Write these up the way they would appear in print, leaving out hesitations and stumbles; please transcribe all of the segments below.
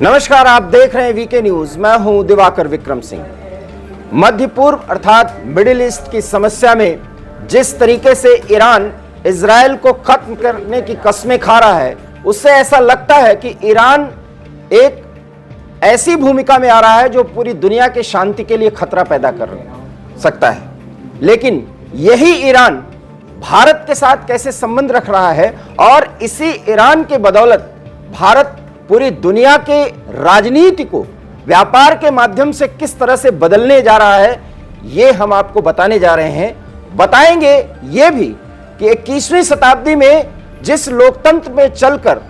नमस्कार, आप देख रहे हैं वीके न्यूज। मैं हूं दिवाकर विक्रम सिंह। मध्य पूर्व अर्थात मिडिल ईस्ट की समस्या में जिस तरीके से ईरान इजराइल को खत्म करने की कस्में खा रहा है, उससे ऐसा लगता है कि ईरान एक ऐसी भूमिका में आ रहा है जो पूरी दुनिया की शांति के लिए खतरा पैदा कर सकता है। लेकिन यही ईरान भारत के साथ कैसे संबंध रख रहा है और इसी ईरान के बदौलत भारत पूरी दुनिया के राजनीति को व्यापार के माध्यम से किस तरह से बदलने जा रहा है, ये हम आपको बताने जा रहे हैं। बताएंगे ये भी कि 21वीं शताब्दी में जिस लोकतंत्र में चलकर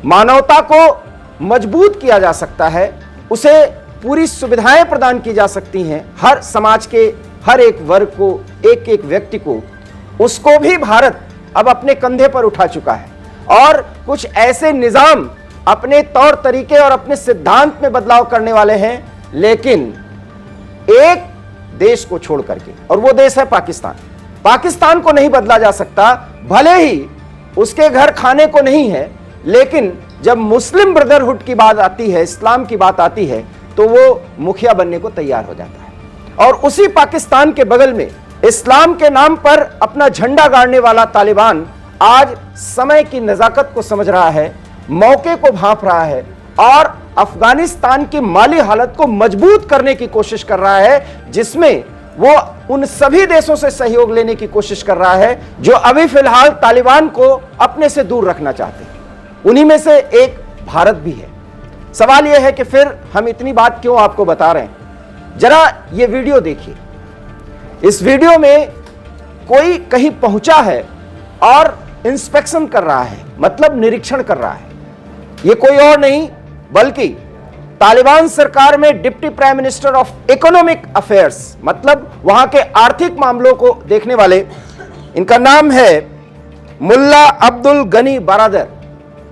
मानवता को मजबूत किया जा सकता है, उसे पूरी सुविधाएं प्रदान की जा सकती हैं हर समाज के हर एक वर्ग को, एक एक व्यक्ति को, उसको भी भारत अब अपने कंधे पर उठा चुका है और कुछ ऐसे निजाम अपने तौर तरीके और अपने सिद्धांत में बदलाव करने वाले हैं, लेकिन एक देश को छोड़ करके, और वो देश है पाकिस्तान। पाकिस्तान को नहीं बदला जा सकता, भले ही उसके घर खाने को नहीं है, लेकिन जब मुस्लिम ब्रदरहुड की बात आती है, इस्लाम की बात आती है, तो वो मुखिया बनने को तैयार हो जाता है। और उसी पाकिस्तान के बगल में इस्लाम के नाम पर अपना झंडा गाड़ने वाला तालिबान आज समय की नजाकत को समझ रहा है, मौके को भांप रहा है और अफगानिस्तान की माली हालत को मजबूत करने की कोशिश कर रहा है, जिसमें वो उन सभी देशों से सहयोग लेने की कोशिश कर रहा है जो अभी फिलहाल तालिबान को अपने से दूर रखना चाहते हैं। उन्हीं में से एक भारत भी है। सवाल यह है कि फिर हम इतनी बात क्यों आपको बता रहे हैं। जरा ये वीडियो देखिए। इस वीडियो में कोई कहीं पहुंचा है और इंस्पेक्शन कर रहा है, मतलब निरीक्षण कर रहा है। ये कोई और नहीं बल्कि तालिबान सरकार में deputy prime minister of economic affairs, मतलब वहां के आर्थिक मामलों को देखने वाले, इनका नाम है मुल्ला अब्दुल गनी बारादर।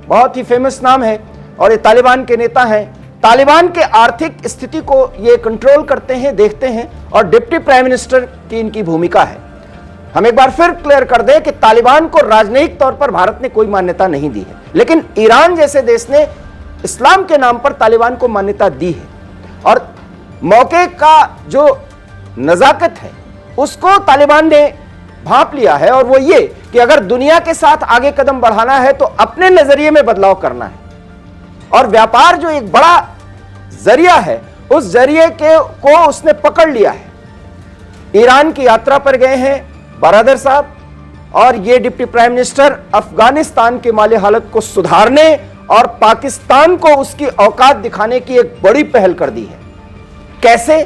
बहुत ही फेमस नाम है और ये तालिबान के नेता हैं। तालिबान के आर्थिक स्थिति को ये कंट्रोल करते हैं, देखते हैं, और डिप्टी प्राइम मिनिस्टर की इनकी भूमिका है। हम एक बार फिर क्लियर कर दें कि तालिबान को राजनयिक तौर पर भारत ने कोई मान्यता नहीं दी है, लेकिन ईरान जैसे देश ने इस्लाम के नाम पर तालिबान को मान्यता दी है। और मौके का जो नजाकत है उसको तालिबान ने भांप लिया है, और वो ये कि अगर दुनिया के साथ आगे कदम बढ़ाना है तो अपने नजरिए में बदलाव करना है। और व्यापार जो एक बड़ा जरिया है, उस जरिए को उसने पकड़ लिया है। ईरान की यात्रा पर गए हैं बारादर साहब, और ये डिप्टी प्राइम मिनिस्टर अफगानिस्तान की माली हालत को सुधारने और पाकिस्तान को उसकी औकात दिखाने की एक बड़ी पहल कर दी है। कैसे?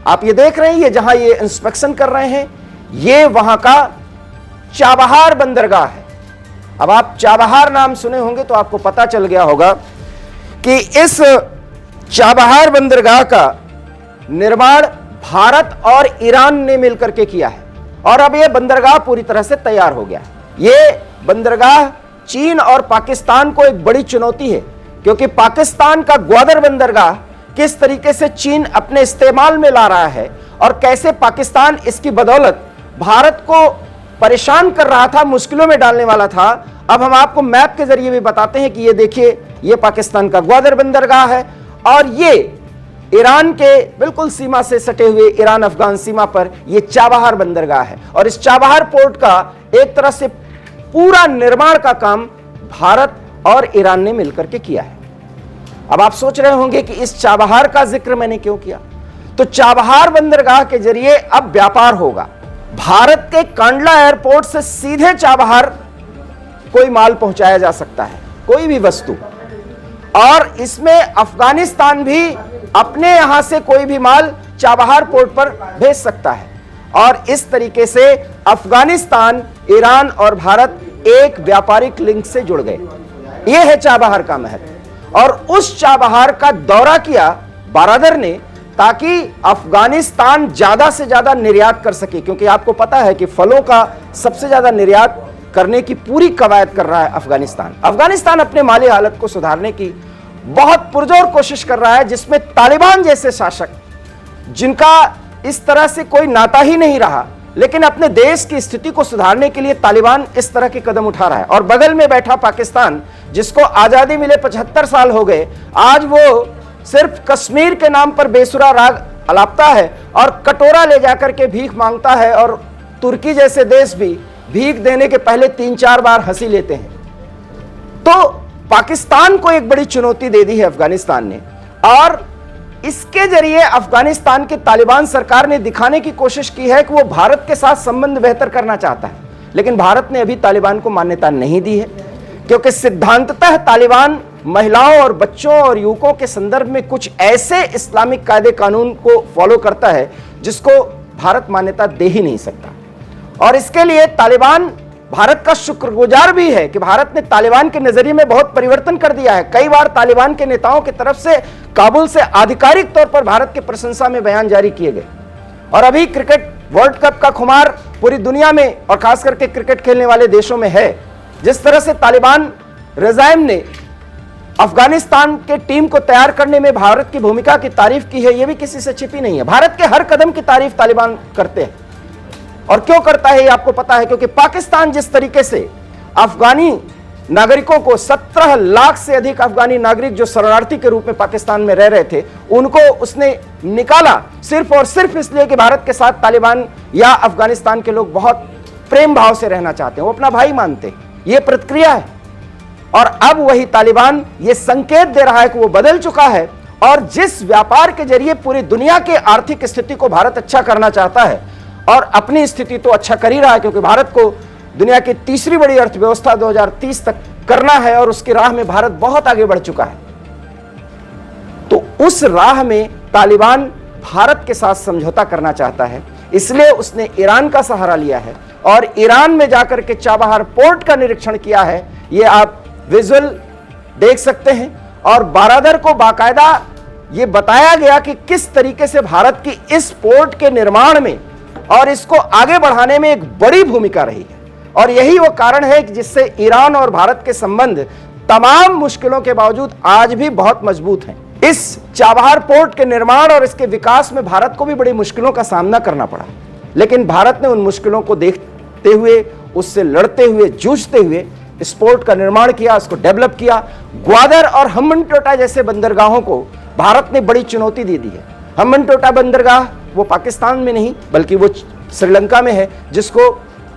आप ये देख रहे हैं, ये जहां ये इंस्पेक्शन कर रहे हैं, ये वहां का चाबहार बंदरगाह है। अब आप चाबहार नाम सुने होंगे तो आपको पता चल गया होगा कि इस चाबहार बंदरगाह का निर्माण भारत और ईरान ने मिलकर के किया है, और अब यह बंदरगाह पूरी तरह से तैयार हो गया। यह बंदरगाह चीन और पाकिस्तान को एक बड़ी चुनौती है, क्योंकि पाकिस्तान का ग्वादर बंदरगाह किस तरीके से चीन अपने इस्तेमाल में ला रहा है और कैसे पाकिस्तान इसकी बदौलत भारत को परेशान कर रहा था, मुश्किलों में डालने वाला था। अब हम आपको मैप के जरिए भी बताते हैं कि ये देखिए, ये पाकिस्तान का ग्वादर बंदरगाह है और ये ईरान के बिल्कुल सीमा से सटे हुए ईरान अफगान सीमा पर यह चाबहार बंदरगाह है। और इस चाबहार पोर्ट का एक तरह से पूरा निर्माण का काम भारत और ईरान ने मिलकर के किया है। अब आप सोच रहे होंगे कि इस चाबहार का जिक्र मैंने क्यों किया। तो चाबहार बंदरगाह के जरिए अब व्यापार होगा। भारत के कांडला एयरपोर्ट से सीधे चाबहार कोई माल पहुंचाया जा सकता है, कोई भी वस्तु, और इसमें अफगानिस्तान भी अपने यहां से कोई भी माल चाबहार पोर्ट पर भेज सकता है। और इस तरीके से अफगानिस्तान, ईरान और भारत एक व्यापारिक लिंक से जुड़ गए। यह है चाबहार का महत्व। और उस चाबहार का दौरा किया बारादर ने, ताकि अफगानिस्तान ज्यादा से ज्यादा निर्यात कर सके, क्योंकि आपको पता है कि फलों का सबसे ज्यादा निर्यात करने की पूरी कवायद कर रहा है अफगानिस्तान। अफगानिस्तान अपने माली हालत को सुधारने की बहुत पुरजोर कोशिश कर रहा है, जिसमें तालिबान जैसे शासक, जिनका इस तरह से कोई नाता ही नहीं रहा, लेकिन अपने देश की स्थिति को सुधारने के लिए तालिबान इस तरह के कदम उठा रहा है। और बगल में बैठा पाकिस्तान, जिसको आजादी मिले 75 साल हो गए, आज वो सिर्फ कश्मीर के नाम पर बेसुरा राग अलापता है और कटोरा ले जाकर के भीख मांगता है। और तुर्की जैसे देश भी भीख देने के पहले 3-4 बार हंसी लेते हैं। तो पाकिस्तान को एक बड़ी चुनौती दे दी है अफगानिस्तान ने, और इसके जरिए अफगानिस्तान की तालिबान सरकार ने दिखाने की कोशिश की है कि वो भारत के साथ संबंध बेहतर करना चाहता है। लेकिन भारत ने अभी तालिबान को मान्यता नहीं दी है, क्योंकि सिद्धांततः तालिबान महिलाओं और बच्चों और युवकों के संदर्भ में कुछ ऐसे इस्लामिक कायदे कानून को फॉलो करता है जिसको भारत मान्यता दे ही नहीं सकता। और इसके लिए तालिबान भारत का शुक्रगुजार भी है कि भारत ने तालिबान के नजरिए में बहुत परिवर्तन कर दिया है। कई बार तालिबान के नेताओं की तरफ से काबुल से आधिकारिक तौर पर भारत की प्रशंसा में बयान जारी किए गए। और अभी क्रिकेट वर्ल्ड कप का खुमार पूरी दुनिया में और खास करके क्रिकेट खेलने वाले देशों में है। जिस तरह से तालिबान रजाइम ने अफगानिस्तान के टीम को तैयार करने में भारत की भूमिका की तारीफ की है, यह भी किसी से छिपी नहीं है। भारत के हर कदम की तारीफ तालिबान करते हैं। और क्यों करता है ये आपको पता है, क्योंकि पाकिस्तान जिस तरीके से अफगानी नागरिकों को 17 लाख से अधिक अफगानी नागरिक जो शरणार्थी के रूप में पाकिस्तान में रह रहे थे, उनको उसने निकाला सिर्फ और सिर्फ इसलिए कि भारत के साथ तालिबान या अफगानिस्तान के लोग बहुत प्रेम भाव से रहना चाहते हैं, वो अपना भाई मानते हैं। ये प्रतिक्रिया है। और अब वही तालिबान ये संकेत दे रहा है कि वो बदल चुका है, और जिस व्यापार के जरिए पूरी दुनिया की आर्थिक स्थिति को भारत अच्छा करना चाहता है, और अपनी स्थिति तो अच्छा कर ही रहा है, क्योंकि भारत को दुनिया की तीसरी बड़ी अर्थव्यवस्था 2030 तक करना है, और उसकी राह में भारत बहुत आगे बढ़ चुका है। तो उस राह में तालिबान भारत के साथ समझौता करना चाहता है, इसलिए उसने ईरान का सहारा लिया है और ईरान में जाकर के चाबहार पोर्ट का निरीक्षण किया है। ये आप विजुअल देख सकते हैं। और बारादर को बाकायदा ये बताया गया कि किस तरीके से भारत की इस पोर्ट के निर्माण में और इसको आगे बढ़ाने में एक बड़ी भूमिका रही है। और यही वो कारण है कि जिससे ईरान और भारत के संबंध तमाम मुश्किलों के बावजूद आज भी बहुत मजबूत हैं। इस चाबहार पोर्ट के निर्माण और इसके विकास में भारत को भी बड़ी मुश्किलों का सामना करना पड़ा, लेकिन भारत ने उन मुश्किलों को देखते हुए, उससे लड़ते हुए, जूझते हुए इस पोर्ट का निर्माण किया, उसको डेवलप किया। ग्वादर और हम्बनटोटा जैसे बंदरगाहों को भारत ने बड़ी चुनौती दे दी है। हम्बनटोटा बंदरगाह वो पाकिस्तान में नहीं बल्कि वो श्रीलंका में है, जिसको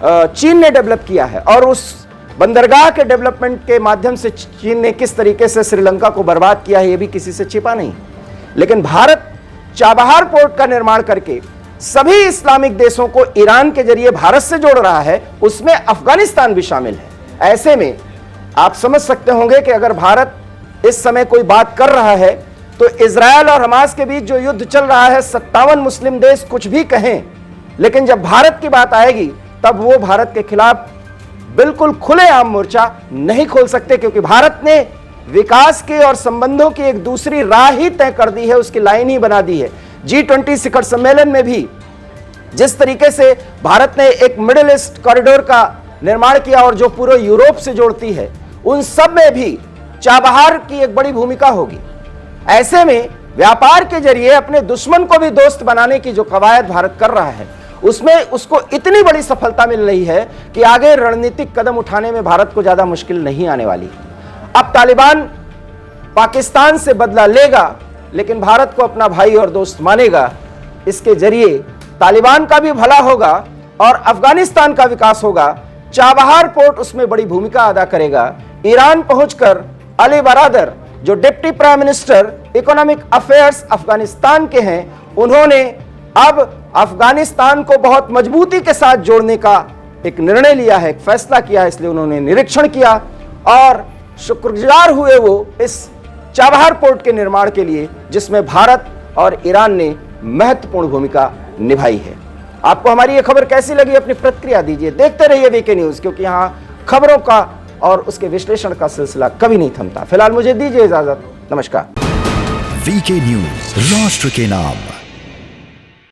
चीन ने डेवलप किया है। और उस बंदरगाह के डेवलपमेंट के माध्यम से चीन ने किस तरीके से श्रीलंका को बर्बाद किया है, ये भी किसी से छिपा नहीं। लेकिन भारत चाबहार पोर्ट का निर्माण करके सभी इस्लामिक देशों को ईरान के जरिए भारत से जोड़ रहा है, उसमें अफगानिस्तान भी शामिल है। ऐसे में आप समझ सकते होंगे कि अगर भारत इस समय कोई बात कर रहा है तो इजरायल और हमास के बीच जो युद्ध चल रहा है, 57 मुस्लिम देश कुछ भी कहें, लेकिन जब भारत की बात आएगी तब वो भारत के खिलाफ बिल्कुल खुलेआम मोर्चा नहीं खोल सकते, क्योंकि भारत ने विकास के और संबंधों की एक दूसरी राह ही तय कर दी है, उसकी लाइन ही बना दी है। G20 शिखर सम्मेलन में भी जिस तरीके से भारत ने एक मिडिल ईस्ट कॉरिडोर का निर्माण किया और जो पूरे यूरोप से जोड़ती है, उन सब में भी चाबहार की एक बड़ी भूमिका होगी। ऐसे में व्यापार के जरिए अपने दुश्मन को भी दोस्त बनाने की जो कवायद भारत कर रहा है, उसमें उसको इतनी बड़ी सफलता मिल रही है कि आगे रणनीतिक कदम उठाने में भारत को ज्यादा मुश्किल नहीं आने वाली। अब तालिबान पाकिस्तान से बदला लेगा, लेकिन भारत को अपना भाई और दोस्त मानेगा। इसके जरिए तालिबान का भी भला होगा और अफगानिस्तान का विकास होगा। चाबहार पोर्ट उसमें बड़ी भूमिका अदा करेगा। ईरान पहुंचकर अली बरादर, जो deputy prime minister economic affairs Afghanistan के हैं, उन्होंने अब अफगानिस्तान को बहुत मजबूती के साथ जोड़ने का एक निर्णय लिया है, एक फैसला किया है। इसलिए उन्होंने निरीक्षण किया और शुक्रगुजार हुए वो इस चाबहार पोर्ट के निर्माण के लिए, जिसमें भारत और ईरान ने महत्वपूर्ण भूमिका निभाई है। आपको हमारी ये खबर कैसी लगी, अपनी प्रतिक्रिया दीजिए। देखते रहिए वीके न्यूज, क्योंकि यहाँ खबरों का और उसके विश्लेषण का सिलसिला कभी नहीं थमता। फिलहाल मुझे दीजिए इजाजत। नमस्कार। वीके न्यूज, राष्ट्र के नाम।